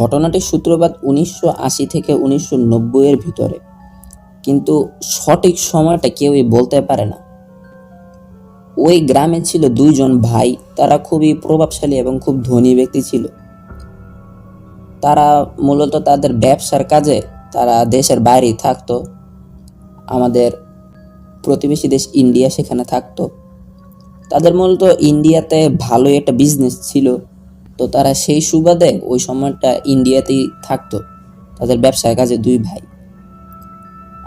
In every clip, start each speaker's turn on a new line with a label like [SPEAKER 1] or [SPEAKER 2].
[SPEAKER 1] ঘটনাটির সূত্রপাত 1980 থেকে 1990 এর ভিতরে, কিন্তু সঠিক সময়টা কেউই বলতে পারে না। ওই গ্রামে ছিল দুইজন ভাই, তারা খুবই প্রভাবশালী এবং খুব ধনী ব্যক্তি ছিল। তারা মূলত তাদের ব্যবসার কাজে তারা দেশের বাইরেই থাকতো। আমাদের প্রতিবেশী দেশ ইন্ডিয়া সেখানে থাকতো। তাদের মূলত ইন্ডিয়াতে ভালোই একটা বিজনেস ছিল, তো তারা সেই সুবাদে ওই সময়টা ইন্ডিয়াতেই থাকতো তাদের ব্যবসার কাজে দুই ভাই।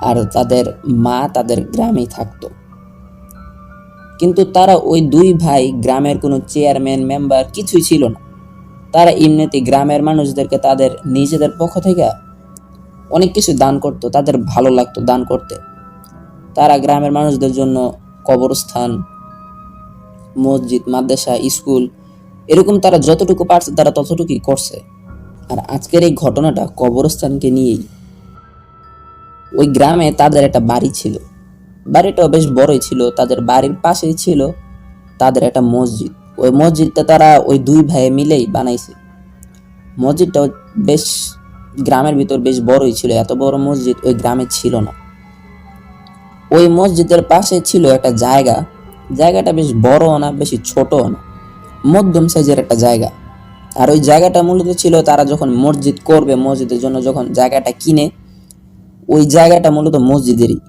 [SPEAKER 1] আর তাদের মা তাদের গ্রামেই থাকতো। কিন্তু তারা ওই দুই ভাই গ্রামের কোনো চেয়ারম্যান মেম্বার কিছুই ছিল না। তারা এমনিতেই গ্রামের মানুষদেরকে তাদের নিজেদের পক্ষ থেকে অনেক কিছু দান করতো, তাদের ভালো লাগতো দান করতে। তারা গ্রামের মানুষদের জন্য কবরস্থান, মসজিদ, মাদ্রাসা, স্কুল এরকম তারা যতটুকু পারছে তারা ততটুকুই করছে। আর আজকের এই ঘটনাটা কবরস্থানকে নিয়েই। ওই গ্রামে তাদের একটা বাড়ি ছিল, বাড়িটাও বেশ বড়ই ছিল। তাদের বাড়ির পাশেই ছিল তাদের একটা মসজিদ। ওই মসজিদটা তারা ওই দুই ভাই মিলেই বানাইছে। মসজিদটাও বেশ গ্রামের ভিতর বেশ বড়ই ছিল, এত বড় মসজিদ ওই গ্রামে ছিল না। ওই মসজিদের পাশে ছিল একটা জায়গা, জায়গাটা বেশ বড়ও না বেশি ছোটও না, মধ্যম সাইজের একটা জায়গা। আর ওই জায়গাটা মূলত ছিল তারা যখন মসজিদ করবে, মসজিদের জন্য যখন জায়গাটা কিনে, ওই জায়গাটা মূলত মসজিদেরই।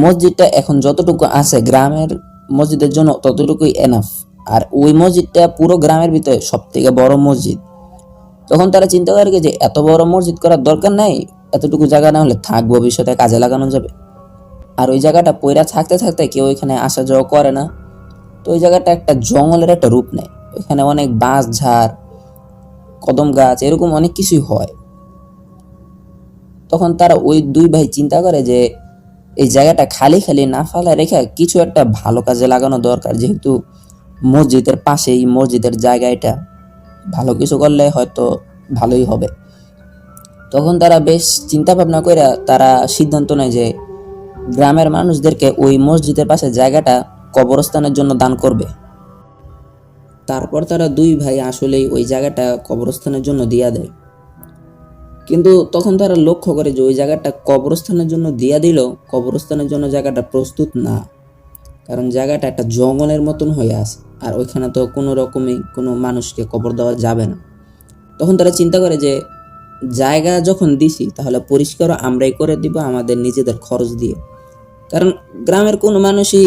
[SPEAKER 1] মসজিদটা এখন যতটুকু আছে গ্রামের মসজিদের জন্য ততটুকুই এনাফ। আর ওই মসজিদটা পুরো গ্রামের ভিতরে সব থেকে বড় মসজিদ। তখন তারা চিন্তা করে যে এত বড় মসজিদ করার দরকার নাই, এতটুকু জায়গা না হলে থাক, ভবিষ্যতে কাজে লাগানো যাবে। আর ওই জায়গাটা পয়রা থাকতে থাকতে কেউ এখানে আসা যাওয়া করে না, তো ওই জায়গাটা একটা জঙ্গলের একটা রূপ নেয়। ওইখানে অনেক বাঁশ ঝাড়, কদম গাছ এরকম অনেক কিছুই হয়। তখন তারা ওই দুই ভাই চিন্তা করে যে এই জায়গাটা খালি খালি না ফেলা রেখে কিছু একটা ভালো কাজে লাগানো দরকার, যেহেতু মসজিদের পাশেই মসজিদের জায়গা, এটা ভালো কিছু করলে হয়তো ভালোই হবে। তখন তারা বেশ চিন্তা ভাবনা করে তারা সিদ্ধান্ত নেয় যে গ্রামের মানুষদেরকে ওই মসজিদের পাশে জায়গাটা কবরস্থানের জন্য দান করবে। তারপর তারা দুই ভাই আসলেই ওই জায়গাটা কবরস্থানের জন্য দিয়া দেয়। কিন্তু তখন তারা লক্ষ্য করে যে ওই জায়গাটা কবরস্থানের জন্য দিয়া দিল, কবরস্থানের জন্য জায়গাটা প্রস্তুত না, কারণ জায়গাটা একটা জঙ্গলের মতন হয়ে আছে। আর ওইখানে তো কোনো রকমই কোনো মানুষকে কবর দেওয়া যাবে না। তখন তারা চিন্তা করে যে জায়গা যখন দিছি তাহলে পরিষ্কারও আমরাই করে দিব আমাদের নিজেদের খরচ দিয়ে, কারণ গ্রামের কোনো মানুষই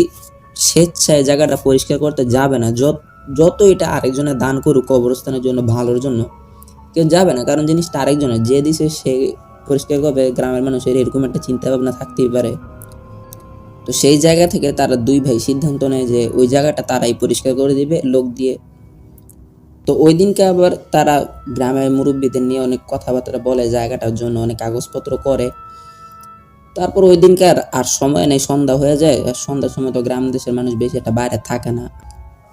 [SPEAKER 1] স্বেচ্ছায় জায়গাটা পরিষ্কার করতে যাবে না। যত এটা আরেকজনের দান করুক কবরস্থানের জন্য, ভালোর জন্য, কেউ যাবে না, কারণ জিনিসটা আরেকজনের, যে দিছে সে পরিষ্কার করবে। গ্রামের মানুষের এরকম একটা চিন্তা ভাবনা থাকতেই পারে। তো সেই জায়গা থেকে তারা দুই ভাই সিদ্ধান্ত নেয় যে ওই জায়গাটা তারাই পরিষ্কার করে দিবে লোক দিয়ে। তো ওই দিনকে আবার তারা গ্রামের মুরব্বীদের নিয়ে অনেক কথাবার্তা বলে, জায়গাটার জন্য অনেক কাগজপত্র করে। তারপর ওই দিনকে আর সময় নেই, সন্ধ্যা হয়ে যায়। আর সন্ধ্যার সময় তো গ্রাম দেশের মানুষ বেশি একটা বাইরে থাকে না,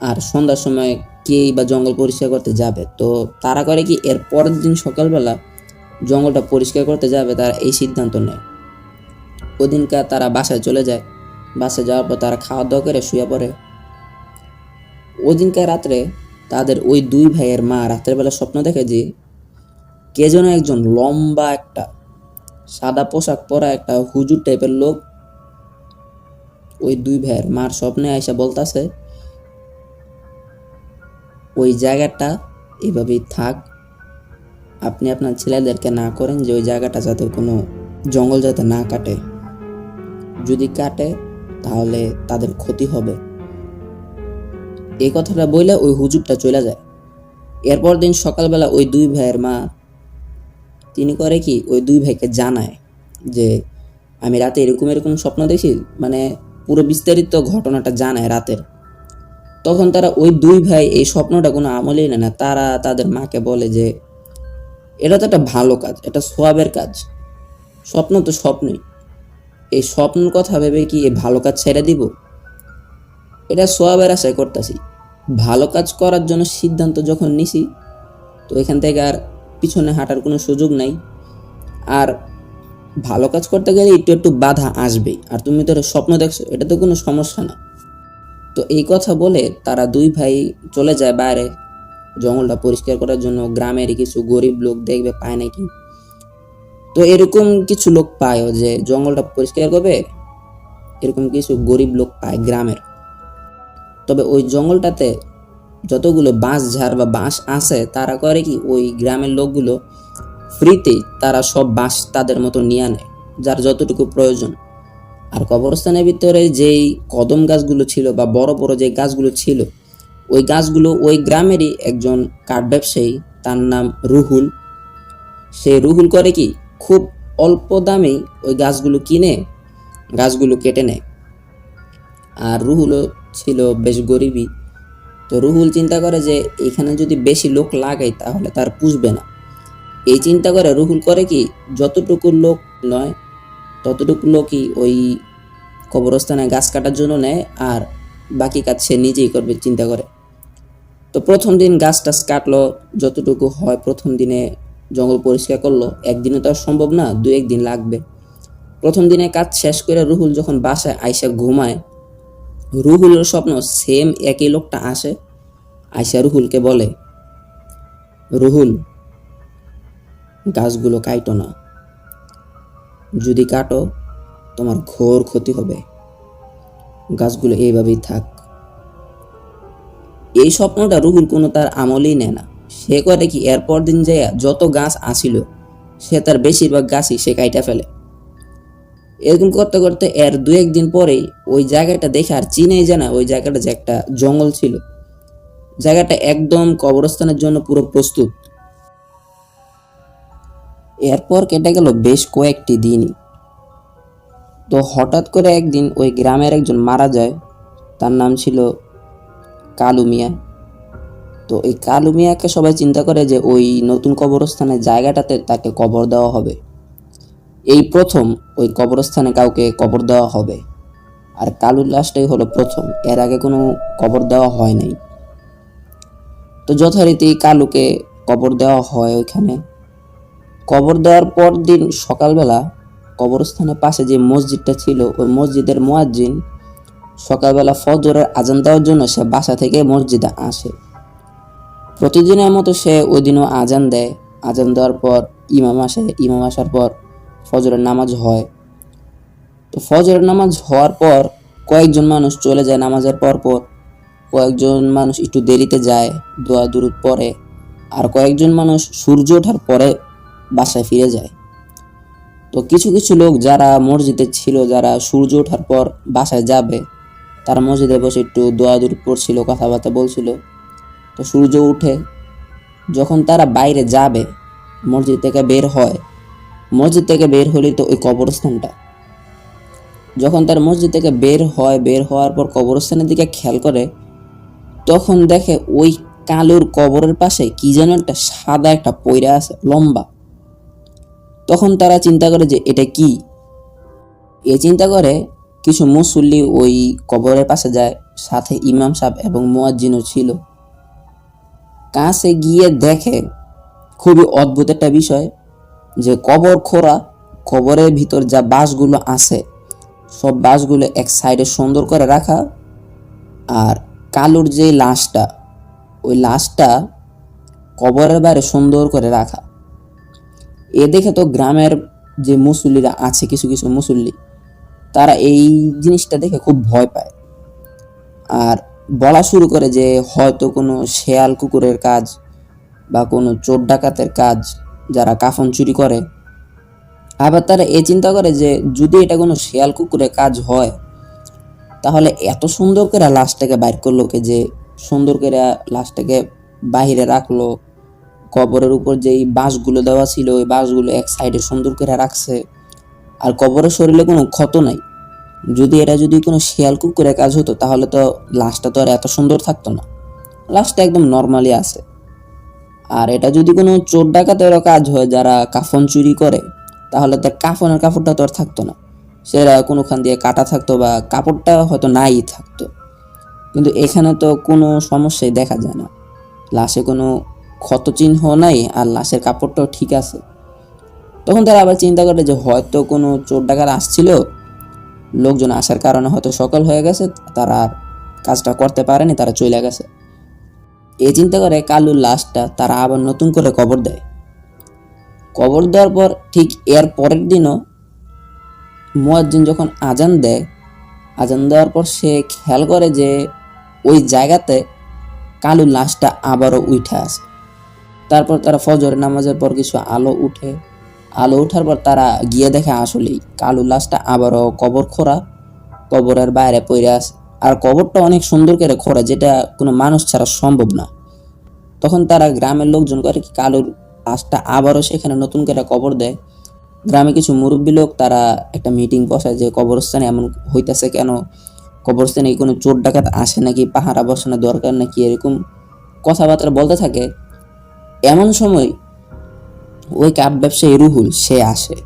[SPEAKER 1] আর সন্ধ্যার সময় কেই বা জঙ্গল পরিষ্কার করতে যাবে। তো তারা করে কি, এর পরের দিন সকালবেলা জঙ্গলটা পরিষ্কার করতে যাবে, তারা এই সিদ্ধান্ত নেয়। ওই দিনকে তারা বাসায় চলে যায়। বাসায় যাওয়ার পর তারা খাওয়া দাওয়া করে শুয়ে পড়ে। ওই দিনকে রাত্রে তাদের ওই দুই ভাইয়ের মা রাতের বেলা স্বপ্ন দেখে যে কে যেন একজন লম্বা একটা সাদা পোশাক পরা একটা হুজুর টাইপের লোক ওই দুই ভাইয়ের মার স্বপ্নে আইসা বলতাছে, ওই জায়গাটা এভাবেই থাক, আপনি আপনার ছেলেদেরকে না করেন যে ওই জায়গাটা যাতে কোনো জঙ্গল যাতে না কাটে, যদি কাটে তাহলে তাদের ক্ষতি হবে। এই কথাটা বলে ওই হুজুরটা চলে যায়। এরপর দিন সকালবেলা ওই দুই ভাইয়ের মা তিনি করে কি, ওই দুই ভাইকে জানায় যে আমি রাতে এরকম এরকম স্বপ্ন দেখি, মানে পুরো বিস্তারিত ঘটনাটা জানায় রাতের। তখন তারা ওই দুই ভাই এই স্বপ্নটা কোনো আমলেই নেয় না। তারা তাদের মাকে বলে যে এটা তো একটা ভালো কাজ, এটা সওয়াবের কাজ, স্বপ্ন তো স্বপ্নই, এই স্বপ্নের কথা ভেবে কি এই ভালো কাজ ছেড়ে দিব? এটা সওয়াবের আশায় করতেছি, ভালো কাজ করার জন্য সিদ্ধান্ত যখন নিছি তো এখান থেকে আর পিছনে হাঁটার কোনো সুযোগ নাই। আর ভালো কাজ করতে গেলে একটু একটু বাধা আসবেই, আর তুমি তো স্বপ্ন দেখছো, এটা তো কোনো সমস্যা না। তো এই কথা বলে তারা দুই ভাই চলে যায় বাইরে। জঙ্গলটা পরিষ্কার করার জন্য গ্রামের কিছু গরিব লোক দেখবে পায় নাকি। তো এরকম কিছু লোক পায় যে জঙ্গলটা পরিষ্কার করবে, এরকম কিছু গরিব লোক পায় গ্রামের। তবে ওই জঙ্গলটাতে যতগুলো বাঁশ ঝাড় বা বাঁশ আছে, তারা করে কি ওই গ্রামের লোকগুলো ফ্রিতেই তারা সব বাঁশ তাদের মতো নিয়ে নেয়, যার যতটুকু প্রয়োজন। আর কবরস্থানের ভিতরে যেই কদম গাছগুলো ছিল বা বড় বড় যে গাছগুলো ছিল, ওই গাছগুলো ওই গ্রামেরই একজন কাঠ ব্যবসায়ী, তার নাম রুহুল। সে রুহুল করে কি খুব অল্প দামেই ওই গাছগুলো কিনে গাছগুলো কেটে নেয়। আর রুহুলও ছিল বেশ গরিবই। তো রুহুল চিন্তা করে যে এখানে যদি বেশি লোক লাগাই তাহলে তার পুষবে না। এই চিন্তা করে রুহুল করে কি যতটুকু লোক নয় ততটুকু লোকই ওই কবরস্থানে গাছ কাটার জন্য নেয়, আর বাকি কাজ সে নিজেই করবে চিন্তা করে। তো প্রথম দিন গাছ টাছ কাটলো, যতটুকু হয় প্রথম দিনে জঙ্গল পরিষ্কার করলো। একদিনে তো আর সম্ভব না, 2-1 দিন লাগবে। প্রথম দিনে কাজ শেষ করে রুহুল যখন বাসায় আইসা ঘুমায়, রুহুলের স্বপ্ন সেম একই লোকটা আসে, আইসা রুহুলকে বলে, রুহুল গাছগুলো কাটো না, যদি কাটো তোমার ঘোর ক্ষতি হবে, গাছগুলো এইভাবেই থাক। এই স্বপ্নটা রুহুল কোনো তার আমলেই নেয় না। সে করে কি এরপর দিন যাইয়া যত গাছ আসিল সে তার বেশিরভাগ গাছই সে কাইটা ফেলে। এরকম করতে করতে এর 2-1 দিন পরেই ওই জায়গাটা দেখে আর চিনেই জানা ওই জায়গাটা যে একটা জঙ্গল ছিল। জায়গাটা একদম কবরস্থানের জন্য পুরো প্রস্তুত। এরপর কেটে গেল বেশ কয়েকটি দিনই। তো হঠাৎ করে একদিন ওই গ্রামের একজন মারা যায়, তার নাম ছিল কালু মিয়া। তো এই কালু মিয়াকে সবাই চিন্তা করে যে ওই নতুন কবরস্থানের জায়গাটাতে তাকে কবর দেওয়া হবে। এই প্রথম ওই কবরস্থানে কাউকে কবর দেওয়া হবে, আর কালুর লাশটাই হলো প্রথম, এর আগে কোনো কবর দেওয়া হয় নাই। তো যথারীতি কালুকে কবর দেওয়া হয় ওইখানে। কবর দেওয়ার পর দিন সকালবেলা কবরস্থানের পাশে যে মসজিদটা ছিল, ওই মসজিদের মুয়াজ্জিন সকালবেলা ফজরের আজান দেওয়ার জন্য সে বাসা থেকে মসজিদে আসে। প্রতিদিনের মতো সে ওই দিনও আজান দেয়। আজান দেওয়ার পর ইমাম আসে, ইমাম আসার পর ফজরের নামাজ হয়। তো ফজরের নামাজ হওয়ার পর কয়েকজন মানুষ চলে যায় নামাজের পর পর, কয়েকজন মানুষ একটু দেরিতে যায় দোয়া দুরুদ পরে, আর কয়েকজন মানুষ সূর্য ওঠার পরে বাসায় ফিরে যায়। তো কিছু কিছু লোক যারা মসজিদে ছিল, যারা সূর্য ওঠার পর বাসায় যাবে, তারা মসজিদে বসে একটু দোয়া দুরুদ পড়ছিল, কথাবার্তা বলছিল। তো সূর্য উঠে যখন তারা বাইরে যাবে, মসজিদ থেকে বের হয়, মসজিদ থেকে বের হলেই তো ওই কবরস্থানটা। যখন তার মসজিদ থেকে বের হয়, বের হওয়ার পর কবরস্থানের দিকে খেয়াল করে, তখন দেখে ওই কালুর কবরের পাশে কি যেন একটা সাদা একটা পয়রা আছে লম্বা। তখন তারা চিন্তা করে যে এটা কি। এ চিন্তা করে কিছু মুসল্লি ওই কবরের পাশে যায়, সাথে ইমাম সাহেব এবং মুয়াজ্জিনও ছিল। কাছে গিয়ে দেখে খুবই অদ্ভুত একটা বিষয়, যে কবর খোঁড়া, কবরের ভিতর যা বাঁশগুলো আছে সব বাঁশগুলো এক সাইডে সুন্দর করে রাখা, আর কালুর যে লাশটা, ওই লাশটা কবরের বাইরে সুন্দর করে রাখা। এ দেখে তো গ্রামের যে মুসল্লিরা আছে, কিছু কিছু মুসল্লি, তারা এই জিনিসটা দেখে খুব ভয় পায় আর বলা শুরু করে যে হয়তো কোনো শেয়াল কুকুরের কাজ বা কোনো চোর ডাকাতের কাজ, যারা কাফন চুরি করে। আবার তারা এই চিন্তা করে যে যদি এটা কোনো শেয়াল কুকুরের কাজ হয় তাহলে এত সুন্দর করে লাশটাকে বাইর করলো কে, যে সুন্দর করে লাশটাকে বাহিরে রাখলো। কবরের উপর যেই বাঁশগুলো দেওয়া ছিল ওই বাঁশগুলো এক সাইডে সুন্দর করে রাখছে, আর কবরের শরীরে কোনো ক্ষত নাই। যদি কোনো শেয়াল কুকুরের কাজ হতো তাহলে তো লাশটা তো আর এত সুন্দর থাকতো না, লাশটা একদম নর্মালি আছে। আর এটা যদি কোনো চোর ডাকাতেরও কাজ হয় যারা কাফন চুরি করে, তাহলে তার কাফনের কাপড়টা তো আর থাকতো না, সেটা কোনোখান দিয়ে কাটা থাকতো বা কাপড়টা হয়তো নাই থাকতো। কিন্তু এখানে তো কোনো সমস্যাই দেখা যায় না, লাশে কোনো ক্ষত চিহ্ন নাই আর লাশের কাপড়টাও ঠিক আছে। তখন তারা আবার চিন্তা করে যে হয়তো কোনো চোর ডাকাত আসছিল, লোকজন আসার কারণে হয়তো সকাল হয়ে গেছে, তারা আর কাজটা করতে পারেনি, তারা চলে গেছে। এ চিন্তা করে কালুর লাশটা তারা আবার নতুন করে কবর দেয়। কবর দেওয়ার পর ঠিক এর পরের দিনও মুয়াজ্জিন যখন আজান দেয়, আজান দেওয়ার পর সে খেয়াল করে যে ওই জায়গাতে কালুর লাশটা আবারও উঠে আসে। তারপর তারা ফজরের নামাজের পর কিছু আলো উঠে, আলো ওঠার পর তারা গিয়ে দেখে আসলেই কালুর লাশটা আবারও কবর খোঁড়া, কবরের বাইরে পড়ে আছে। আর কবরটা অনেক সুন্দর করে খোঁড়া, যেটা কোনো মানুষ ছাড়া সম্ভব না। তখন তারা গ্রামের লোকজন করে কি কালুর লাশটা আবারও সেখানে নতুন করে কবর দেয়। গ্রামে কিছু মুরব্বী লোক তারা একটা মিটিং বসায় যে কবরস্থানে এমন হইতেছে কেন, কবরস্থানে কোনো চোর ডাকাত আসে নাকি, পাহারা বসানোর দরকার নাকি, এরকম কথাবার্তা বলতে থাকে। এমন সময় ওই কাঠ ব্যবসায়ী রুহুল সে আসে।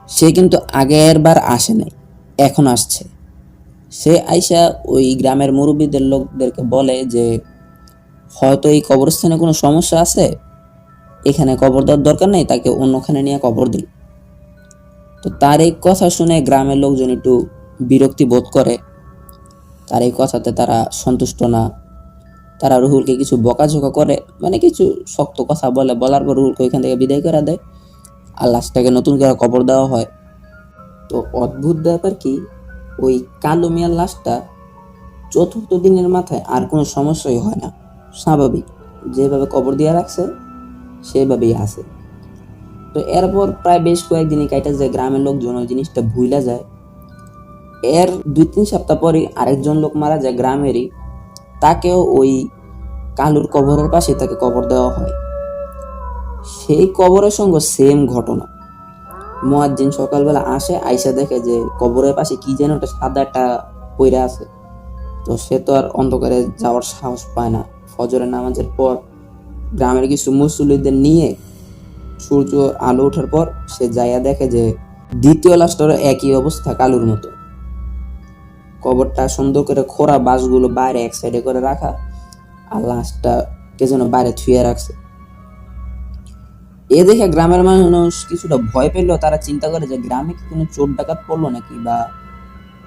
[SPEAKER 1] সে কিন্তু আগের বার আসে নাই, এখন আসছে। সে আইসা ওই গ্রামের মুরব্বীদের লোকদেরকে বলে যে হয়তো এই কবরস্থানে কোনো সমস্যা আছে, এখানে কবর দেওয়ার দরকার নেই, তাকে অন্যখানে নিয়ে কবর দিল। তো তার এই কথা শুনে গ্রামের লোকজন একটু বিরক্তি বোধ করে, তার এই কথাতে তারা সন্তুষ্ট না। তারা রুহুলকে কিছু বকাঝকা করে, মানে কিছু শক্ত কথা বলে, বলার পর রুহুলকে ওইখান থেকে বিদায় করে দেয় আর লাশটাকে নতুন করে কবর দেওয়া হয়। তো অদ্ভুত ব্যাপার কি, ওই কালু মিয়ার লাশটা চতুর্থ দিনের মাথায় আর কোনো সমস্যাই হয় না, স্বাভাবিক যেভাবে কবর দিয়ে রাখছে সেভাবেই আছে। তো এরপর প্রায় বেশ কয়েকদিনই কাইটা যায়, গ্রামের লোকজন ওই জিনিসটা ভুইলা যায়। এর 2-3 সপ্তাহ পরে আরেকজন লোক মারা যায় গ্রামেরই, তাকেও ওই কালুর কবরের পাশে তাকে কবর দেওয়া হয়। সেই কবরের সঙ্গে সেম ঘটনা। মুয়াজ্জিন সকালবেলা আসে, আইসা দেখে যে কবরের পাশে কি যেন একটা সাদা একটা পইরা আছে। তো সে তো আর অন্ধকারে যাওয়ার সাহস পায় না। ফজরের নামাজের পর গ্রামের কিছু মুসল্লিদের নিয়ে সূর্য আলো ওঠার পর সে যাইয়া দেখে যে দ্বিতীয় লাশটারও একই অবস্থা কালুর মতো। কবরটা সুন্দর করে খোঁড়া, বাঁশগুলো বাইরে এক সাইডে করে রাখা, আর লাশটা কে যেন বাইরে থুয়ে রাখছে। এ দেখে গ্রামের মানুষ কিছুটা ভয় পেল। তারা চিন্তা করে যে গ্রামে কি কোনো চোর ডাকাত পড়লো নাকি, বা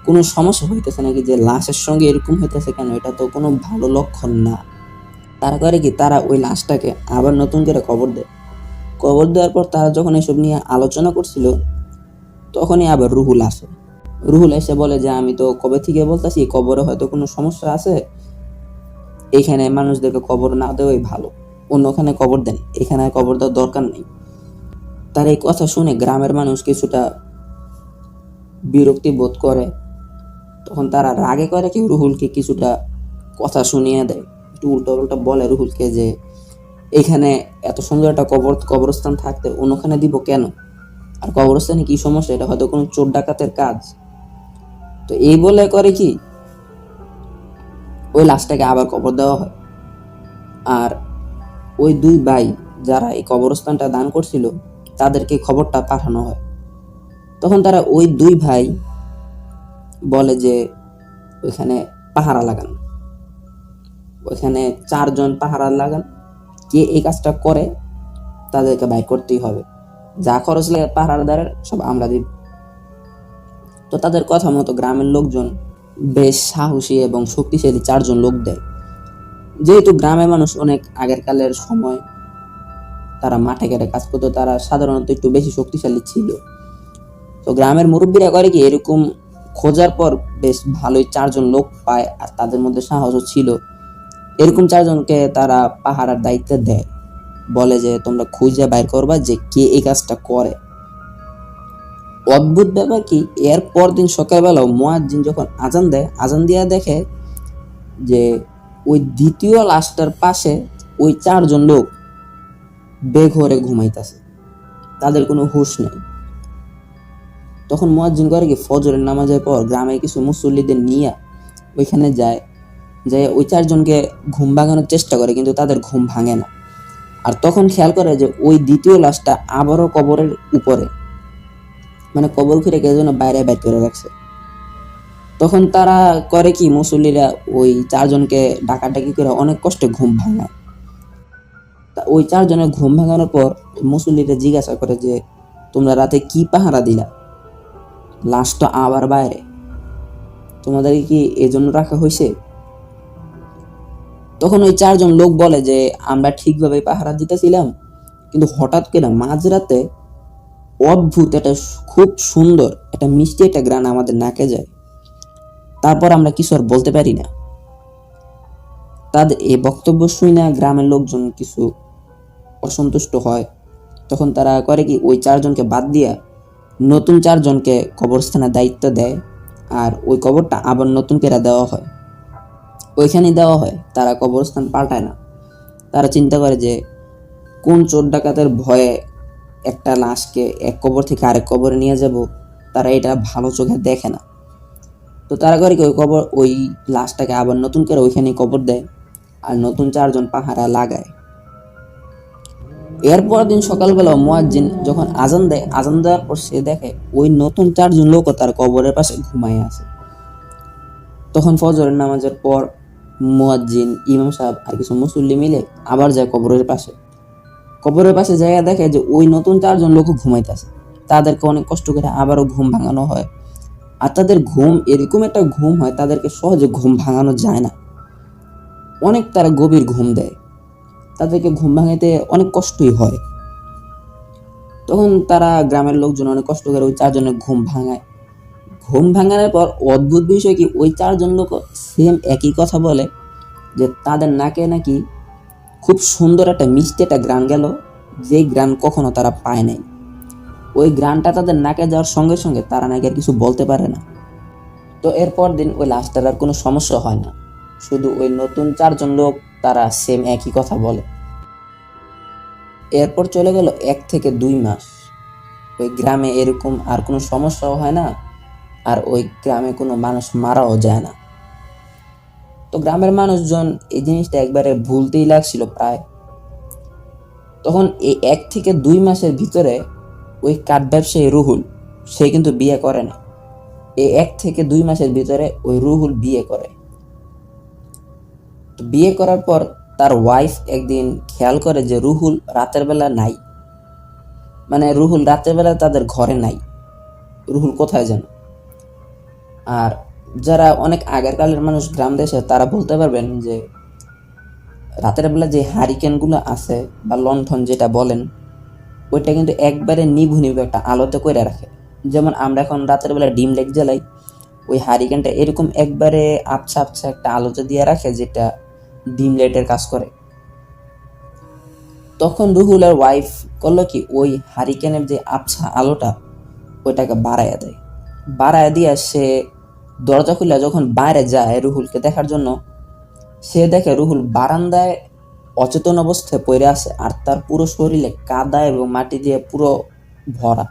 [SPEAKER 1] কোনো সমস্যা হইতেছে নাকি, যে লাশের সঙ্গে এরকম হইতেছে কেন, এটা তো কোনো ভালো লক্ষণ না। তারা করে কি, তারা ওই লাশটাকে আবার নতুন করে কবর দেয়। কবর দেওয়ার পর তারা যখন এসব নিয়ে আলোচনা করছিল, তখনই আবার রুহুল আসে। রুহুল এসে বলে যে আমি তো কবে থেকে বলতেছি কবরে হয়তো কোনো সমস্যা আছে, এইখানে মানুষদেরকে কবর না দেওয়াই ভালো, অন্যখানে কবর দেন, এখানে কবর দেওয়ার দরকার নেই। তার এই কথা শুনে গ্রামের মানুষ কিছুটা বিরক্তি বোধ করে। তখন তারা রাগে করে কি রুহুলকে কিছুটা কথা শুনিয়ে দেয়, একটু উল্টো উল্টো বলে রুহুলকে যে এখানে এত সুন্দর একটা কবরস্থান থাকতে অন্যখানে দিব কেন, আর কবরস্থানে কি সমস্যা, এটা হয়তো কোনো চোর ডাকাতের কাজ। তো এই বলে করে কি ওই লাশটাকে আবার কবর দেওয়া হয়। আর ওই 2 ভাই যারা এই কবরস্থানটা দান করছিল তাদেরকে খবরটা পাঠানো হয়। তখন তারা ওই 2 ভাই বলে যে ওইখানে পাহারা লাগান, ওইখানে 4 জন পাহারা লাগান, কে এই কাজটা করে তাদেরকে বাইর করতেই হবে, যা খরচ লাগে পাহারাদারের সব আমরা দিব। তো তাদের কথা মতো গ্রামের লোকজন বেশ সাহসী এবং শক্তিশালী 4 জন লোক দেয়। যেহেতু গ্রামের মানুষ অনেক আগের কালের সময় তারা মাঠে ঘাটে কাজ করতো, তারা সাধারণত একটু বেশি শক্তিশালী ছিল। তো গ্রামের মুরব্বীরা করে কি এরকম খোঁজার পর বেশ ভালোই 4 জন লোক পায়, আর তাদের মধ্যে সাহসও ছিল। এরকম 4 জনকে তারা পাহারার দায়িত্ব দেয়, বলে যে তোমরা খুঁজে বাইর করবা যে কে এই কাজটা করে। অদ্ভুত ব্যাপার কি, এর পরদিন সকালবেলাও মুয়াজ্জিন যখন আজান দেয়, আজান দিয়া দেখে যে ওই দ্বিতীয় লাশটার পাশে ওই 4 জন লোক বেঘরে ঘুমাইতেছে, তাদের কোনো হুঁশ নেই। তখন মুয়াজ্জিন করে কি ফজরের নামাজের পর গ্রামের কিছু মুসল্লিদের নিয়ে ওইখানে যায়, যে ওই 4 জনকে ঘুম ভাঙানোর চেষ্টা করে, কিন্তু তাদের ঘুম ভাঙে না। আর তখন খেয়াল করে যে ওই দ্বিতীয় লাশটা আবারও কবরের উপরে, মানে কবর খুঁড়ে কে যেন বাইরে বাইর করে রাখছে। তখন তারা করে কি, মুসল্লিরা ওই 4 জনকে ডাকাডাকি করে অনেক কষ্টে ঘুম ভাঙায়। তা ওই 4 জনের ঘুম ভাঙানোর পর মুসল্লিরা জিজ্ঞাসা করে যে তোমরা রাতে কি পাহারা দিলা, লাশ তো আবার বাইরে, তোমাদের কি এজন্য রাখা হয়েছে? তখন ওই 4জন লোক বলে যে আমরা ঠিকভাবে পাহারা দিতেছিলাম, কিন্তু হঠাৎ করে মাঝরাতে অদ্ভুত একটা খুব সুন্দর একটা মিষ্টি একটা গ্রান আমাদের নাকে যায়। তারপর আমরা কিছু আর বলতে পারি না। তাদের এই বক্তব্য শুনে গ্রামের লোকজন কিছু অসন্তুষ্ট হয়। তখন তারা করে কি, ওই 4জনকে বাদ দিয়া নতুন 4জনকে কবরস্থানের দায়িত্ব দেয়, আর ওই কবরটা আবার নতুন করে দেওয়া হয়, ওইখানে দেওয়া হয়। তারা কবরস্থান পাল্টায় না। তারা চিন্তা করে যে কোন চোর ডাকাতের ভয়ে একটা লাশকে এক কবর থেকে আরেক কবরে নিয়ে যাব, তারা এটা ভালো চোখে দেখে না। তো তারা করে কি, ওই লাশটাকে আবার নতুন করে ওইখানে কবর দেয়, আর নতুন 4জন পাহারা লাগায়। এরপর দিন সকালবেলা মুয়াজ্জিন যখন আজান দেয়, আজান দেওয়ার পর সে দেখে ওই নতুন 4জন লোকও তার কবরের পাশে ঘুমায় আছে। তখন ফজরের নামাজের পর মুয়াজ্জিন, ইমাম সাহেব আর কিছু মুসল্লি মিলে আবার যায় কবরের পাশে। কবরের পাশে জায়গা দেখে যে ওই নতুন 4জন লোক ঘুমাইতেছে। তাদেরকে অনেক কষ্ট করে আবারও ঘুম ভাঙানো হয়। আর তাদের ঘুম এরকম একটা ঘুম হয়, তাদেরকে সহজে ঘুম ভাঙানো যায় না। অনেক তারা গভীর ঘুম দেয়, তাদেরকে ঘুম ভাঙাইতে অনেক কষ্টই হয়। তখন তারা গ্রামের লোকজন অনেক কষ্ট করে ওই 4জনের ঘুম ভাঙায়। ঘুম ভাঙানোর পর অদ্ভুত বিষয় কি, ওই 4জন লোক সেম একই কথা বলে যে তাদের নাকে নাকি খুব সুন্দর একটা মিষ্টি একটা গ্রান গেল, যে গ্রান কখনো তারা পায় নাই। ওই গ্রানটা তাদের নাকে যাওয়ার সঙ্গে সঙ্গে তারা নাকি আর কিছু বলতে পারে না। তো এরপর দিন ওই লাশটার আর কোনো সমস্যা হয় না, শুধু ওই নতুন 4জন লোক তারা সেম একই কথা বলে। এরপর চলে গেল 1 থেকে 2 মাস। ওই গ্রামে এরকম আর কোনো সমস্যাও হয় না, আর ওই গ্রামে কোনো মানুষ মারাও যায় না। তো গ্রামের মানুষজন এই জিনিসটা একবারে ভুলতেই লাগছিল প্রায়। তখন এই 1 থেকে 2 মাসের ভিতরে ওই কাঠ ব্যবসায়ী রুহুল, সে কিন্তু বিয়ে করে না। এই 1 থেকে 2 মাসের ভিতরে ওই রুহুল বিয়ে করে। তো বিয়ে করার পর তার ওয়াইফ একদিন খেয়াল করে যে রুহুল রাতের বেলা নাই, মানে রুহুল রাতের বেলা তাদের ঘরে নাই। রুহুল কোথায় যেন। আর যারা অনেক আগের কালের মানুষ গ্রাম দেশে, তারা বলতে পারবেন যে রাতের বেলা যে হারিকেনগুলো আছে বা লণ্ঠন যেটা বলেন, ওইটা কিন্তু একবারে নিভু নিভু একটা আলোতে করে রাখে। যেমন আমরা এখন রাতের বেলা ডিম লাইট জ্বালাই, ওই হারিকেনটা এরকম একবারে আবছা আবছা একটা আলোতে দিয়ে রাখে, যেটা ডিম লাইটের কাজ করে। তখন রুহুলের ওয়াইফ করলো কি, ওই হারিকেনের যে আবছা আলোটা ওইটাকে বাড়াইয়া দেয়। বাড়াইয়া দিয়া সে দরজা খুলে যখন বাইরে যায় রুহুলকে দেখার জন্য, সে দেখে রুহুল বারান্দায় অচেতন অবস্থায় পড়ে আছে, আর তার পুরো শরীরে কাদা এবং মাটি দিয়ে পুরো ভরা।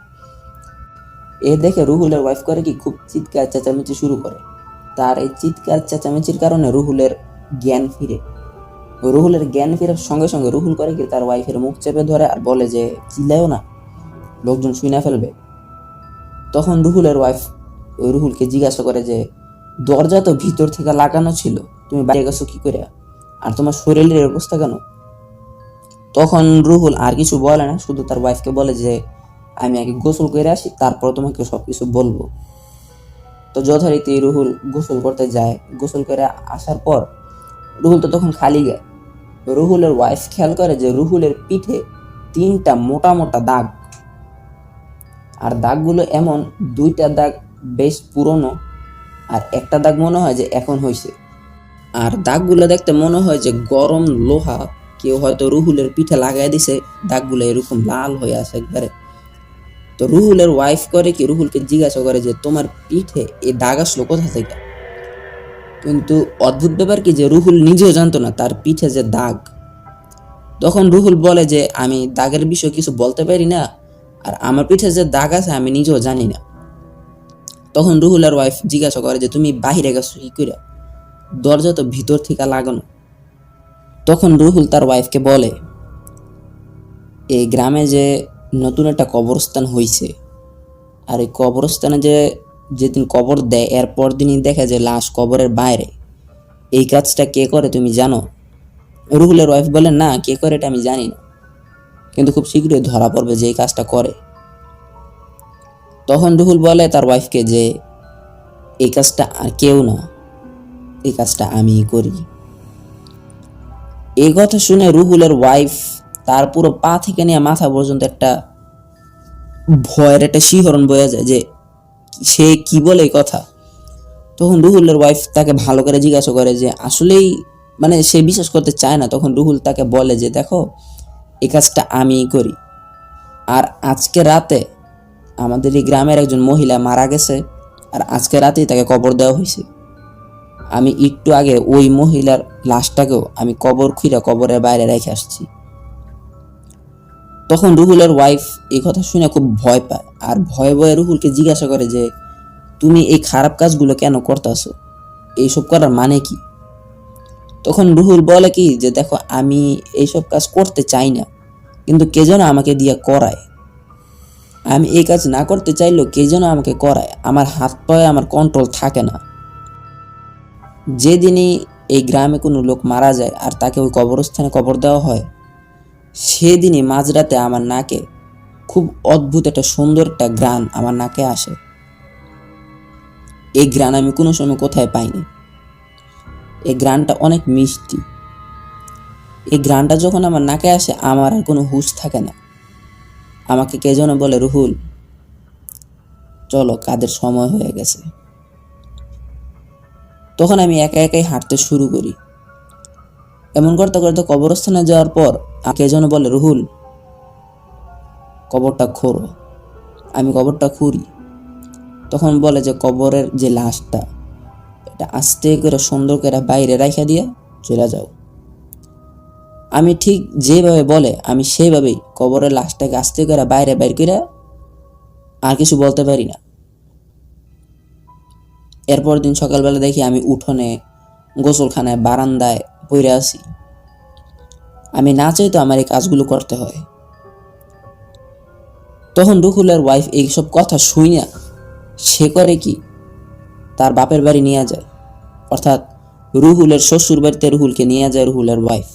[SPEAKER 1] এ দেখে রুহুলের ওয়াইফ করে কি, খুব চিৎকার চেঁচামেচি শুরু করে। তার এই চিৎকার চেঁচামেচির কারণে রুহুলের জ্ঞান ফিরে। রুহুলের জ্ঞান ফেরার সঙ্গে সঙ্গে রুহুল করে কি, তার ওয়াইফের মুখ চেপে ধরে আর বলে যে চিল্লায়ও না, লোকজন শুনে ফেলবে। তখন রুহুলের ওয়াইফ ওই রুহুলকে জিজ্ঞাসা করে যে দরজা তো ভিতর থেকে লাগানো ছিল, তুমি বাইরে গেছো কি করে, আর তোমার শরীরের অবস্থা কেন? তখন রুহুল আর কিছু বলে না, শুধু তার ওয়াইফকে বলে যে আমি আগে গোসল করে আসি, তারপর তোমাকে সবকিছু বলবো। তো যথারীতি রুহুল গোসল করতে যায়। গোসল করে আসার পর রুহুল তো তখন খালি গায়ে। রুহুলের ওয়াইফ খেয়াল করে যে রুহুলের পিঠে 3টা মোটা মোটা দাগ, আর দাগগুলো এমন, 2টা দাগ বেশ পুরনো, আর একটা দাগ মনে হয় যে এখন হয়েছে। আর দাগগুলো দেখতে মনে হয় যে গরম লোহা কেউ হয়তো রুহুলের পিঠে লাগাই দিছে, দাগগুলো এরকম লাল হয়ে আছে একবারে। তো রুহুলের ওয়াইফ করে কি, রুহুলকে জিজ্ঞাসা করে যে তোমার পিঠে এই দাগ আসলো কোথা থেকে? কিন্তু অদ্ভুত ব্যাপার কি, যে রুহুল নিজেও জানতো না তার পিঠে যে দাগ। তখন রুহুল বলে যে আমি দাগের বিষয়ে কিছু বলতে পারি না, আর আমার পিঠে যে দাগ আছে আমি নিজেও জানি না। তখন রুহুলের ওয়াইফ জিজ্ঞাসা করে যে তুমি বাহিরে গেছো কি করে, দরজা তো ভিতর থেকে লাগানো। তখন রুহুল তার ওয়াইফকে বলে এই গ্রামে যে নতুন একটা কবরস্থান হয়েছে, আর এই কবরস্থানে যে যেদিন কবর দেয় এর পর দিনই দেখে যে লাশ কবরের বাইরে। এই কাজটা কে করে তুমি জানো? রুহুলের ওয়াইফ বলে না, কে করে এটা আমি জানি না, কিন্তু খুব শীঘ্রই ধরা পড়বে যে এই কাজটা করে। তখন রুহুল বলে তার ওয়াইফকে যে এই কাজটা আর কেউ না, এই কাজটা আমিই করি। এই কথা শুনে রুহুলের ওয়াইফ তার পুরো পা থেকে নিয়ে মাথা পর্যন্ত একটা ভয়ের একটা শিহরণ বয়ে যায় যে সে কি বলে এই কথা। তখন রুহুলের ওয়াইফ তাকে ভালো করে জিজ্ঞাসা করে যে আসলেই মানে সে বিশ্বাস করতে চায় না। তখন রুহুল তাকে বলে যে দেখো, এই কাজটা আমিই করি, আর আজকে রাতে আমাদের এই গ্রামের একজন মহিলা মারা গেছে, আর আজকে রাতেই তাকে কবর দেওয়া হয়েছে। আমি একটু আগে ওই মহিলার লাশটাকেও আমি কবর খুঁড়ে কবরের বাইরে রেখে আসছি। তখন রুহুলের ওয়াইফ এই কথা শুনে খুব ভয় পায়, আর ভয়ে ভয়ে রুহুলকে জিজ্ঞাসা করে যে তুমি এই খারাপ কাজগুলো কেন করতেছো, এইসব করার মানে কি? তখন রুহুল বলে কি যে দেখো, আমি এইসব কাজ করতে চাই না, কিন্তু কে যেন আমাকে দিয়ে করায়। আমি এই কাজ না করতে চাইলেও কে যেন আমাকে করায়, আমার হাত পায়ে আমার কন্ট্রোল থাকে না। যেদিনই এই গ্রামে কোনো লোক মারা যায় আর তাকে ওই কবরস্থানে কবর দেওয়া হয়, সেদিনই মাঝরাতে আমার নাকে খুব অদ্ভুত একটা সুন্দর একটা ঘ্রাণ আমার নাকে আসে। এই ঘ্রাণ আমি কোনো সময় কোথায় পাইনি। এই ঘ্রাণটা অনেক মিষ্টি। এই ঘ্রাণটা যখন আমার নাকে আসে আমার আর কোনো হুঁশ থাকে না। আমাকে কে যেন বলে, রুহুল চলো, কাদের সময় হয়ে গেছে। তখন আমি একা একাই হাঁটতে শুরু করি। এমন করতে করতে কবরস্থানে যাওয়ার পর কে যেন বলে, রুহুল কবরটা খোঁড়ো। আমি কবরটা খুঁড়ি। তখন বলে যে কবরের যে লাশটা, এটা আস্তে করে সুন্দর করে বাইরে রাখা দিয়ে চলে যাও। আমি ঠিক যেভাবে বলে আমি সেইভাবেই কবরের লাশটাকে আস্তে করে বাইরে বাইর করে, আর কিছু বলতে পারি না। এরপর দিন সকালবেলা দেখি আমি উঠোনে গোসলখানায় বারান্দায় পড়ে আছি। আমি না চাই তো আমার এই কাজগুলো করতে হয়। তখন রুহুলের ওয়াইফ এইসব কথা শুই না, সে করে কি, তার বাপের বাড়ি নিয়ে যায়, অর্থাৎ রুহুলের শ্বশুর বাড়িতে রুহুলকে নিয়ে যায় রুহুলের ওয়াইফ।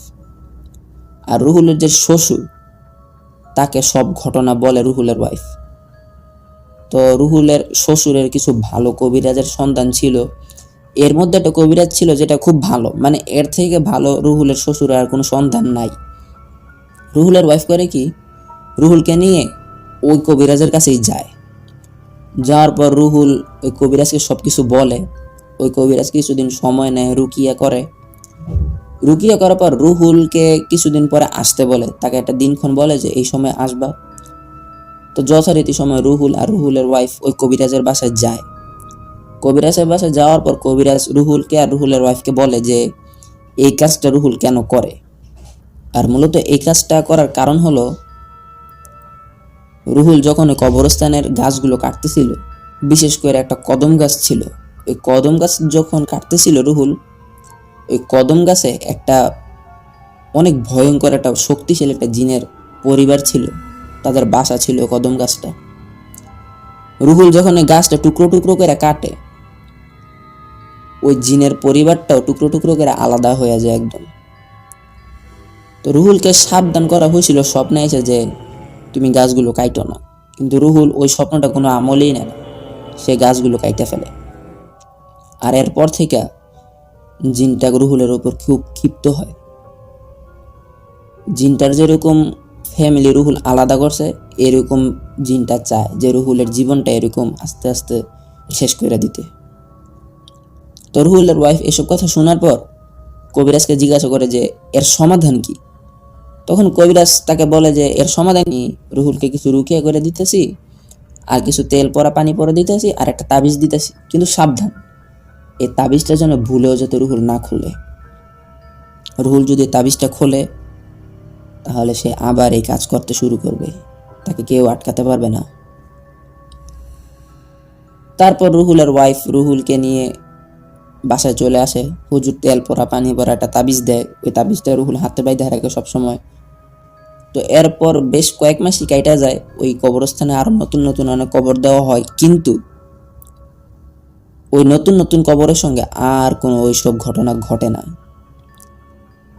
[SPEAKER 1] আর রুহুলের যে শ্বশুর, তাকে সব ঘটনা বলে রুহুলের ওয়াইফ। তো রুহুলের শ্বশুরের কিছু ভালো কবিরাজের সন্তান ছিল। এর মধ্যে একটা কবিরাজ ছিল যেটা খুব ভালো, মানে এর থেকে ভালো রুহুলের শ্বশুরের আর কোনো সন্তান নাই। রুহুলের ওয়াইফ করে কি, রুহুলকে নিয়ে ওই কবিরাজের কাছেই যায়। যাওয়ার পর রুহুল ওই কবিরাজকে সব কিছু বলে। ওই কবিরাজ কিছুদিন সময় নেয়, রুকিয়া করে। রুকিয়া করার পর রুহুলকে কিছুদিন পরে আসতে বলে, তাকে একটা দিনক্ষণ বলে যে এই সময় আসবা। তো যথারীতি সময় রুহুল আর রুহুলের ওয়াইফ ওই কবিরাজের বাসায় যায়। কবিরাজের বাসায় যাওয়ার পর কবিরাজ রুহুলকে আর রুহুলের ওয়াইফকে বলে যে এই কাজটা রুহুল কেন করে। আর মূলত এই কাজটা করার কারণ হলো, রুহুল যখন ওই কবরস্থানের গাছগুলো কাটতেছিল, বিশেষ করে একটা কদম গাছ ছিল, ওই কদম গাছ যখন কাটতেছিল রুহুল, ওই কদম গাছে একটা অনেক ভয়ঙ্কর একটা শক্তিশালী একটা জিনের পরিবার ছিল, তাদের বাসা ছিল কদম গাছটা। রুহুল যখন ওই গাছটা টুকরো টুকরো করে কাটে, ওই জিনের পরিবারটাও টুকরো টুকরো করে আলাদা হয়ে যায় একদম। তো রুহুলকে সাবধান করা হয়েছিল স্বপ্নে এসে যে তুমি গাছগুলো কাইটো না, কিন্তু রুহুল ওই স্বপ্নটা কোনো আমলেই নেয় না, সে গাছগুলো কাইটে ফেলে। আর এরপর থেকে জিনটা রুহুলের উপর খুব ক্ষিপ্ত হয়। জিনটার যেরকম ফ্যামিলি রুহুল আলাদা করছে, এরকম জিনটা চায় যে রুহুলের জীবনটা এরকম আস্তে আস্তে শেষ করে দিতে। তো রুহুলের ওয়াইফ এসব কথা শোনার পর কবিরাজকে জিজ্ঞাসা করে যে এর সমাধান কি। তখন কবিরাজ তাকে বলে যে এর সমাধান কি, রুহুলকে কিছু রুকিয়া করে দিতেছি, আর কিছু তেল পরা পানি পরে দিতেছি, আর একটা তাবিজ দিতেছি, কিন্তু সাবধান, এই তাবিজটা যেন ভুলেও যাতে রুহুল না খুলে। রুহুল যদি তাবিজটা খোলে তাহলে সে আবার এই কাজ করতে শুরু করবে, তাকে কেউ আটকাতে পারবে না। তারপর রুহুলের ওয়াইফ রুহুলকে নিয়ে বাসায় চলে আসে। হুজুর তেল পরা পানি পরা একটা তাবিজ দেয়, ওই তাবিজটা রুহুল হাতে বাইধে রাখে সবসময়। তো এরপর বেশ কয়েক মাসই কাইটা যায়, ওই কবরস্থানে আরো নতুন নতুন অনেক কবর দেওয়া হয়, কিন্তু ওই নতুন নতুন কবরের সঙ্গে আর কোনো ওইসব ঘটনা ঘটে না।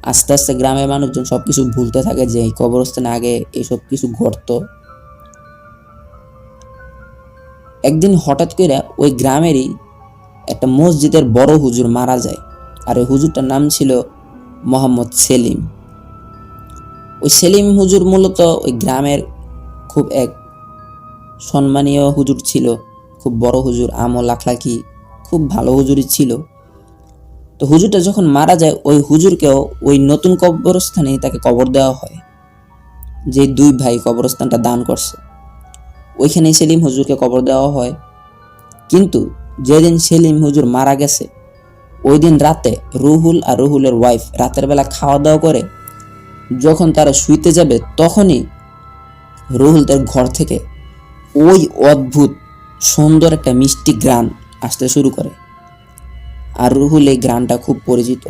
[SPEAKER 1] আস্তে আস্তে গ্রামের মানুষজন সবকিছু ভুলতে থাকে যে এই কবরস্থানে আগে এইসব কিছু ঘটতো। একদিন হঠাৎ করে ওই গ্রামেরই একটা মসজিদের বড় হুজুর মারা যায়, আর ওই হুজুরটার নাম ছিল মোহাম্মদ সেলিম। ওই সেলিম হুজুর মূলত ওই গ্রামের খুব এক সম্মানীয় হুজুর ছিল, খুব বড় হুজুর, আমল আখলাকি খুব ভালো হুজুরই ছিল। তো হুজুরটা যখন মারা যায় ওই হুজুরকেও ওই নতুন কবরস্থানে তাকে কবর দেওয়া হয়, যে দুই ভাই কবরস্থানটা দান করছে ওইখানেই সেলিম হুজুরকে কবর দেওয়া হয়। কিন্তু যেদিন সেলিম হুজুর মারা গেছে ওই দিন রাতে রুহুল আর রুহুলের ওয়াইফ রাতের বেলা খাওয়া দাওয়া করে যখন তারা শুইতে যাবে তখনই রুহুল তার ঘর থেকে ওই অদ্ভুত সুন্দর একটা মিষ্টি গ্রান আসতে শুরু করে। আর রুহুল এই গ্রানটা খুব পরিচিত।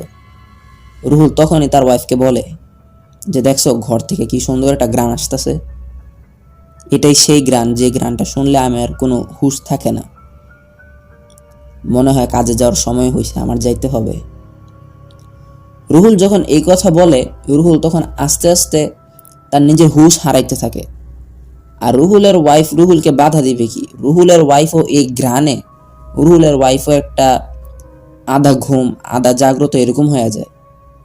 [SPEAKER 1] রুহুল তখনই তার ওয়াইফকে বলে যে দেখছো ঘর থেকে কি সুন্দর একটা গ্রান আসতেছে, এটাই সেই গ্রান যে গ্রানটা শুনলে আমার কোনো হুঁশ থাকে না, মনে হয় কাজে যাওয়ার সময় হয়েছে, আমার যাইতে হবে। রুহুল যখন এই কথা বলে রুহুল তখন আস্তে আস্তে তার নিজের হুঁশ হারাইতে থাকে। আর রুহুলের ওয়াইফ রুহুলকে বাধা দিবে কি, রুহুলের ওয়াইফও এই গ্রানে, রুহুলের ওয়াইফও একটা আধা ঘুম আধা জাগ্রত এরকম হয়ে যায়।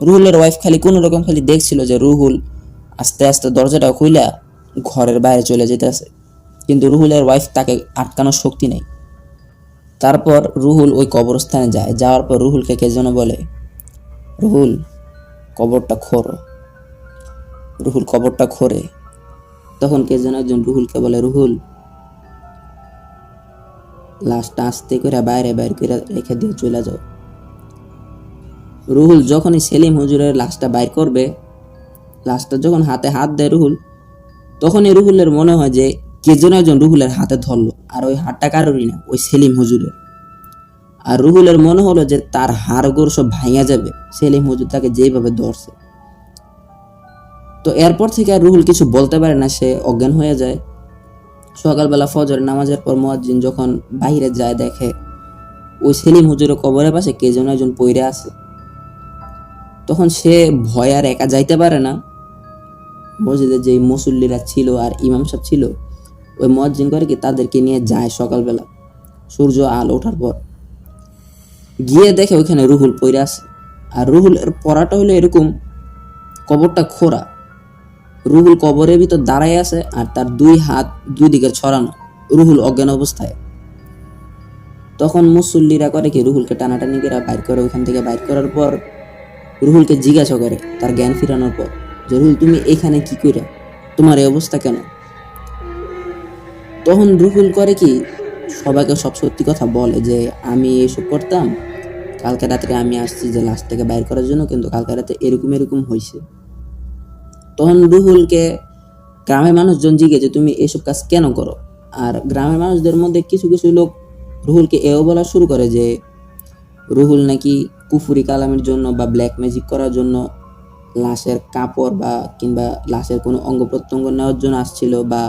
[SPEAKER 1] রুহুলের ওয়াইফ খালি কোনো রকম খালি দেখছিল যে রুহুল আস্তে আস্তে দরজাটা খুইলা ঘরের বাইরে চলে যেতেছে, কিন্তু রুহুলের ওয়াইফ তাকে আটকানোর শক্তি নেই। তারপর রুহুল ওই কবরস্থানে যায়, যাওয়ার পর রুহুলকে কে যেন বলে, রুহুল কবরটা খোঁড়ো। রুহুল কবরটা খোঁড়ে। তখন কে যেন একজন রুহুলকে বলে, রুহুল লাশটা আস্তে করে বাইরে বাইর করে রেখে দিয়ে চলে যাও। রুহুল যখনই সেলিম হুজুরের লাশটা বাইর করবে, লাশটা যখন হাতে হাত দেয় রুহুল, তখনই রুহুলের মনে হয় যে কে যেন একজন রুহুলের হাতে ধরলো, আর ওই হাতটা কারোরই না, ওই সেলিম হুজুরের। আর রুহুলের মনে হলো যে তার হাড়গোড় সব ভাঙা যাবে, সেলিম হুজুর তাকে যেভাবে ধরছে। তো এরপর থেকে আর রুহুল কিছু বলতে পারে না, সে অজ্ঞান হয়ে যায়। সকালবেলা ফজরের নামাজের পর মুয়াজ্জিন যখন বাইরে যায় দেখে ওই সেলিম হুজুরের কবরের পাশে কে যেন একজন পইড়ে আছে। তখন সে ভয় আর একা যাইতে পারে না। মসজিদে যে মুসল্লিরা ছিল আর ইমাম সাহেব ছিল, ওই মুয়াজ্জিন করে কি তাদেরকে নিয়ে যায় সকালবেলা সূর্য আলো ওঠার পর, গিয়ে দেখে ওইখানে রুহুল পইড়ে আছে। আর রুহুলের পড়াটা হলো এরকম, কবরটা খোঁড়া, রুহুল কবরের ভিতর দাঁড়ায় আছে আর তার দুই হাত দুই দিকে ছড়ানো, রুহুল অজ্ঞান অবস্থায়। তখন মুসল্লিরা করে কি রুহুলকে টানাটানি করে বাইর করে, ওইখান থেকে বাইর করার পর রুহুলকে জিজ্ঞাসা করে তার জ্ঞান ফিরানোর পর যে রুহুল তুমি এখানে কি করে, তোমার এই অবস্থা কেন? তখন রুহুল করে কি সবাইকে সব সত্যি কথা বলে যে আমি এসব করতাম, কালকে রাত্রে আমি আসছি যে লাশটাকে বাইর করার জন্য, কিন্তু কালকে রাতে এরকম এরকম হয়েছে। তখন রুহুলকে গ্রামের মানুষজন জিজ্ঞে যে তুমি এসব কাজ কেন করো। আর গ্রামের মানুষদের মধ্যে কিছু কিছু লোক রুহুলকে এও বলা শুরু করে যে রুহুল নাকি কুফুরি কালামের জন্য বা ব্ল্যাক ম্যাজিক করার জন্য লাশের কাপড় বা কিংবা লাশের কোনো অঙ্গ প্রত্যঙ্গ নেওয়ার জন্য আসছিল, বা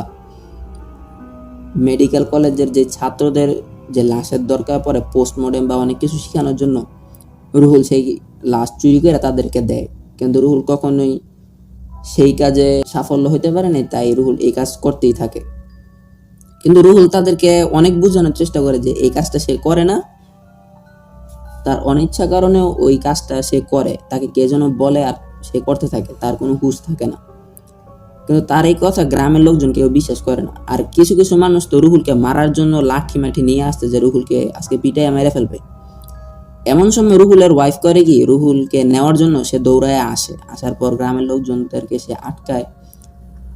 [SPEAKER 1] মেডিকেল কলেজের যে ছাত্রদের যে লাশের দরকার পড়ে পোস্টমর্টেম বা অনেক কিছু শেখানোর জন্য রুহুল সেই লাশ চুরি করে তাদেরকে দেয়। কিন্তু রুহুল কখনোই সেই কাজে সাফল্য হতে পারে না, তাই রুহুল এই কাজ করতেই থাকে। কিন্তু রুহুল তাদেরকে অনেক বোঝানোর চেষ্টা করে যে এই কাজটা সে করে না, তার অনিচ্ছা কারণেও ওই কাজটা সে করে, তাকে কে যেন বলে আর সে করতে থাকে, তার কোনো হুঁশ থাকে না। কিন্তু তার এই কথা গ্রামের লোকজন কেউ বিশ্বাস করে না। আর কিছু কিছু মানুষ তো রুহুলকে মারার জন্য লাঠি মাঠি নিয়ে আসতে যে রুহুলকে আজকে পিটাইয়া মেরে ফেলবে। এমন সময় রুহুলের ওয়াইফ করে কি রুহুলকে নেওয়ার জন্য সে দৌড়ায় আসে, আসার পর গ্রামের লোকজনদেরকে সে আটকায়,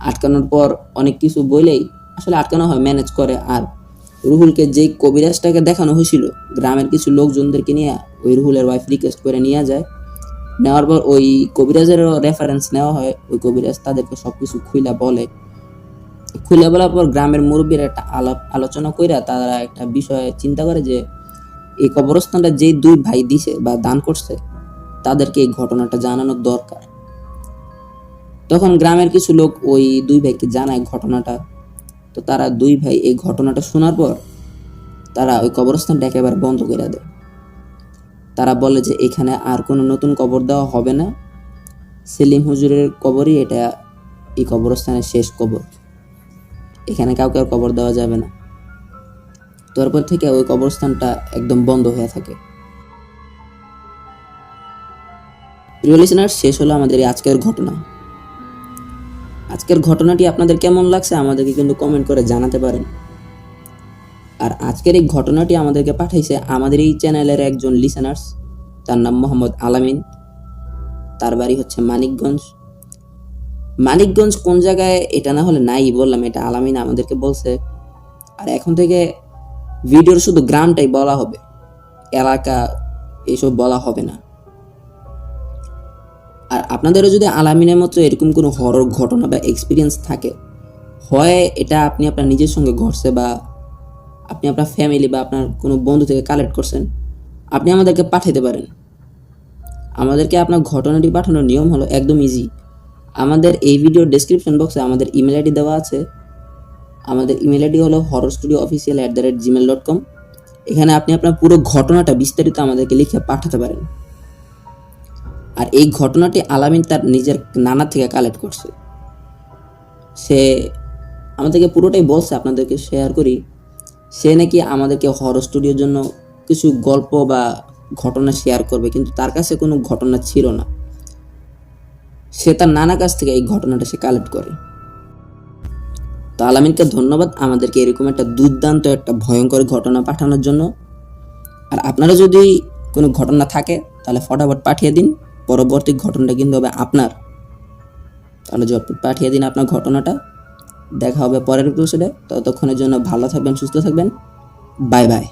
[SPEAKER 1] আটকানোর পর অনেক কিছু বলেই আসলে আটকানো হয়, ম্যানেজ করে। আর রুহুলকে যেই কবিরাজটাকে দেখানো হয়েছিল গ্রামের কিছু লোকজনদেরকে নিয়ে ওই রুহুলের ওয়াইফ রিকোয়েস্ট করে নিয়ে যায়। নেওয়ার পর ওই কবিরাজেরও রেফারেন্স নেওয়া হয়, ওই কবিরাজ তাদেরকে সবকিছু খুইলা বলে। খুলে বলার পর গ্রামের মুরব্বীরা একটা আলোচনা কইরা তারা একটা বিষয়ে চিন্তা করে যে এই কবরস্থানটা যেই দুই ভাই দিছে বা দান করছে তাদেরকে এই ঘটনাটা জানানোর দরকার। তখন গ্রামের কিছু লোক ওই দুই ভাইকে জানায় ঘটনাটা। তো তারা দুই ভাই এই ঘটনাটা শোনার পর তারা ওই কবরস্থানটা একেবারে বন্ধ করে দেয়। তারা বলে যে এখানে আর কোনো নতুন কবর দেওয়া হবে না, সেলিম হুজুরের কবরই এটা, এই কবরস্থানের শেষ কবর, এখানে কাউকে আর কবর দেওয়া যাবে না। তারপর থেকে ওই কবরস্থানটা একদম বন্ধ হয়ে থাকে। প্রিয় লিসেনার, শেষ হলো আমাদের এই আজকের ঘটনা। আজকের ঘটনাটি আপনাদের কেমন লাগছে আমাদেরকে কিন্তু কমেন্ট করে জানাতে পারেন। আর আজকের এই ঘটনাটি আমাদেরকে পাঠাইছে আমাদের এই চ্যানেলের একজন লিসেনার্স, তার নাম মোহাম্মদ আলামিন। তার বাড়ি হচ্ছে মানিকগঞ্জ। মানিকগঞ্জ কোন জায়গায় এটা না হলে নাই বললাম, এটা আলামিন আমাদেরকে বলছে। আর এখন থেকে ভিডিওর শুধু গ্রামটাই বলা হবে, এলাকা এইসব বলা হবে না। আর আপনাদেরও যদি আলামিনের মতো এরকম কোনো হরর ঘটনা বা এক্সপিরিয়েন্স থাকে, হয় এটা আপনি আপনার নিজের সঙ্গে ঘটছে বা আপনি আপনার ফ্যামিলি বা আপনার কোনো বন্ধু থেকে কালেক্ট করছেন, আপনি আমাদেরকে পাঠাতে পারেন। আমাদেরকে আপনার ঘটনাটি পাঠানোর নিয়ম হলো একদম ইজি। আমাদের এই ভিডিওর ডেসক্রিপশন বক্সে আমাদের ইমেল আইডি দেওয়া আছে। আমাদের ইমেল আইডি হলো horrorstudioofficial@gmail.com। এখানে আপনি আপনার পুরো ঘটনাটা বিস্তারিত আমাদেরকে লিখে পাঠাতে পারেন। আর এই ঘটনাটি আলামিন তার নিজের নানা থেকে কালেক্ট করছে। সে আমাদেরকে পুরোটাই বলছে, আপনাদেরকে শেয়ার করি। সে নাকি আমাদেরকে হরর স্টুডিওর জন্য কিছু গল্প বা ঘটনা শেয়ার করবে, কিন্তু তার কাছে কোনো ঘটনা ছিল না। সে তার নানা কাছ থেকে এই ঘটনাটা সে কালেক্ট করে। তো আলামিনকে ধন্যবাদ আমাদেরকে এরকম একটা দুর্দান্ত একটা ভয়ঙ্কর ঘটনা পাঠানোর জন্য। আর আপনারা যদি কোনো ঘটনা থাকে তাহলে ফটাফট পাঠিয়ে দিন, পরবর্তী ঘটনাটা কিন্তু হবে আপনার। তাহলে ঝটপট পাঠিয়ে দিন আপনার ঘটনাটা। দেখা হবে পরের এপিসোডে। ততক্ষণের জন্য ভালো থাকবেন, সুস্থ থাকবেন। Bye bye.